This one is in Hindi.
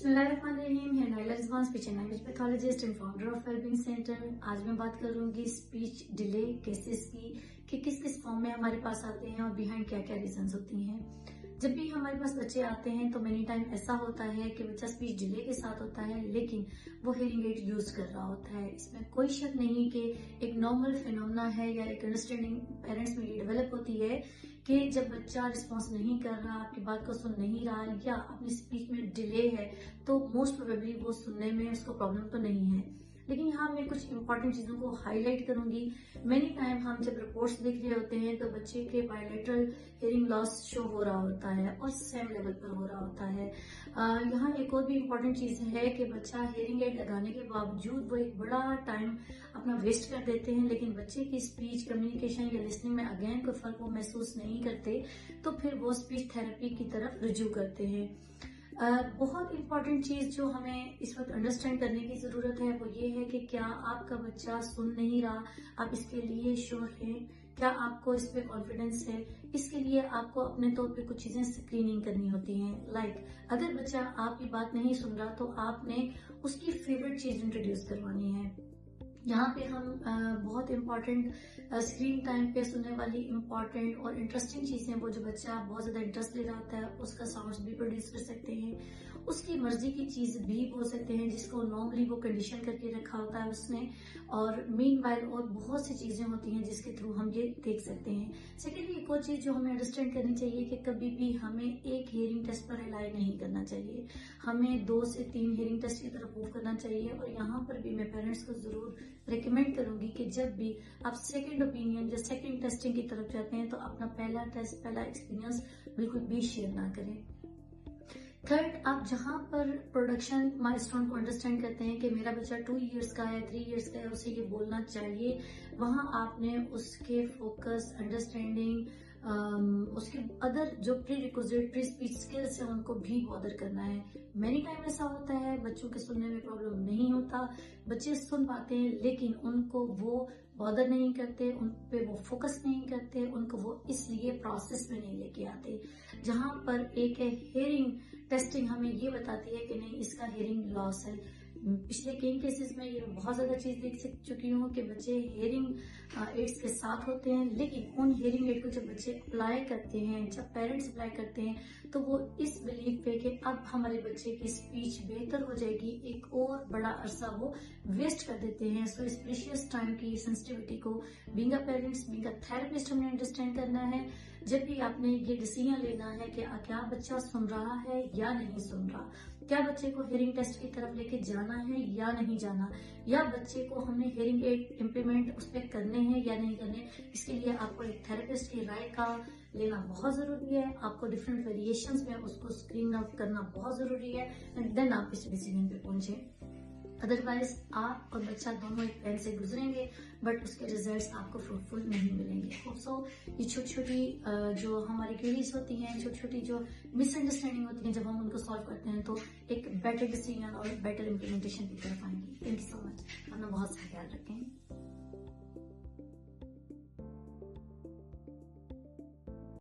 बिस्मिल्लाहिर्रहमानिर्रहीम है Naila Rizwan, speech and language pathologist and founder of wellbeing centre. आज मैं बात करूंगी स्पीच डिले केसेस की कि किस किस फॉर्म में हमारे पास आते हैं और बिहाइंड क्या क्या रीजंस होती हैं। जब भी हमारे पास बच्चे आते हैं तो मेनी टाइम ऐसा होता है कि बच्चा स्पीच डिले के साथ होता है, लेकिन वो हेयरिंग एड यूज कर रहा होता है। इसमें कोई शक नहीं कि एक नॉर्मल फिनोमेना है या एक अंडरस्टैंडिंग पेरेंट्स में ये डेवलप होती है कि जब बच्चा रिस्पॉन्स नहीं कर रहा, आपकी बात को सुन नहीं रहा या अपनी स्पीच में डिले है, तो मोस्ट प्रोबेबली वो सुनने में उसको प्रॉब्लम तो नहीं है। लेकिन यहाँ मैं कुछ इंपॉर्टेंट चीजों को हाईलाइट करूंगी। मेनी टाइम हम जब रिपोर्ट्स देख रहे होते हैं तो बच्चे के बायलैटरल हियरिंग लॉस शो हो रहा होता है और सेम लेवल पर हो रहा होता है। यहाँ एक और भी इम्पोर्टेंट चीज है कि बच्चा हियरिंग एड लगाने के बावजूद वो एक बड़ा टाइम अपना वेस्ट कर देते हैं, लेकिन बच्चे की स्पीच कम्युनिकेशन या लिसनिंग में अगेन कोई फर्क वो महसूस नहीं करते, तो फिर वो स्पीच थेरेपी की तरफ रुजू करते हैं। बहुत इंपॉर्टेंट चीज जो हमें इस वक्त अंडरस्टैंड करने की जरूरत है वो ये है कि क्या आपका बच्चा सुन नहीं रहा, आप इसके लिए श्योर हैं, क्या आपको इस पे कॉन्फिडेंस है। इसके लिए आपको अपने तौर पे कुछ चीजें स्क्रीनिंग करनी होती हैं। लाइक अगर बच्चा आपकी बात नहीं सुन रहा तो आपने उसकी फेवरेट चीज इंट्रोड्यूस करवानी है। यहाँ पे हम बहुत इम्पोर्टेंट स्क्रीन टाइम पे सुनने वाली इम्पोर्टेंट और इंटरेस्टिंग चीजें, वो जो बच्चा बहुत ज्यादा इंटरेस्ट ले रहा होता है उसका साउंड्स भी प्रोड्यूस कर सकते हैं। उसकी मर्जी की चीज भी बोल सकते हैं जिसको नॉर्मली वो कंडीशन करके रखा होता है उसने। और मीनवाइल और बहुत सी चीजें होती हैं जिसके थ्रू हम ये देख सकते हैं। सेकेंडली एक और चीज जो हमें अंडरस्टैंड करनी चाहिए कि कभी भी हमें एक हियरिंग टेस्ट पर रिलाई नहीं करना चाहिए, हमें 2 से 3 हियरिंग टेस्ट की तरफ मूव करना चाहिए। और यहाँ पर भी मैं पेरेंट्स को जरूर रिकमेंड करूंगी कि जब भी आप सेकंड ओपिनियन या सेकंड टेस्टिंग की तरफ जाते हैं तो अपना पहला टेस्ट, पहला एक्सपीरियंस बिल्कुल भी शेयर ना करें। थर्ड, आप जहां पर प्रोडक्शन माइलस्टोन को अंडरस्टैंड करते हैं कि मेरा बच्चा 2 इयर्स का है, 3 इयर्स का है, उसे ये बोलना चाहिए, वहां आपने उसके फोकस, अंडरस्टैंडिंग, उसके अदर जो pre requisite pre speech skills है उनको भी बॉदर करना है। मेनी टाइम ऐसा होता है बच्चों के सुनने में प्रॉब्लम नहीं होता, बच्चे सुन पाते हैं लेकिन उनको वो बॉदर नहीं करते, उन पे वो फोकस नहीं करते, उनको वो इसलिए प्रोसेस में नहीं लेके आते। जहां पर एक है हियरिंग टेस्टिंग हमें ये बताती है कि नहीं, इसका हियरिंग लॉस है। पिछले कई केसेस में ये बहुत ज्यादा चीज देख चुकी हूँ कि बच्चे हियरिंग एड्स के साथ होते हैं, लेकिन उन हियरिंग एड को जब बच्चे अप्लाई करते हैं, जब पेरेंट्स अप्लाई करते हैं, तो वो इस बिलीफ पे कि अब हमारे बच्चे की स्पीच बेहतर हो जाएगी, एक और बड़ा अरसा वो वेस्ट कर देते हैं। सो इस प्रीशियस टाइम की सेंसिटिविटी को being a parents, being a therapist हमें अंडरस्टैंड करना है। जब भी आपने ये डिसीजन लेना है कि क्या बच्चा सुन रहा है या नहीं सुन रहा, क्या बच्चे को हियरिंग टेस्ट की तरफ लेके जाना है या नहीं जाना, या बच्चे को हमने हियरिंग एड इम्प्लीमेंट उस पर करने हैं या नहीं करने, इसके लिए आपको एक थेरेपिस्ट की राय का लेना बहुत जरूरी है। आपको डिफरेंट वेरिएशंस में उसको स्क्रीन आउट करना बहुत जरूरी है एंड देन आप इस डिसीजन पे पहुंचे। अदरवाइज आप और बच्चा दोनों एक पेन से गुजरेंगे बट उसके रिजल्ट्स आपको फ्रूटफुल नहीं मिलेंगे। सो ये छोटी छोटी जो हमारी क्वेरीज होती हैं, छोटी छोटी जो मिसअंडरस्टैंडिंग होती है, जब हम उनको सॉल्व करते हैं तो एक बेटर डिसीजन और बेटर इम्प्लीमेंटेशन की तरफ आएंगे। Thank you so much. अपना बहुत सा ख्याल रखें।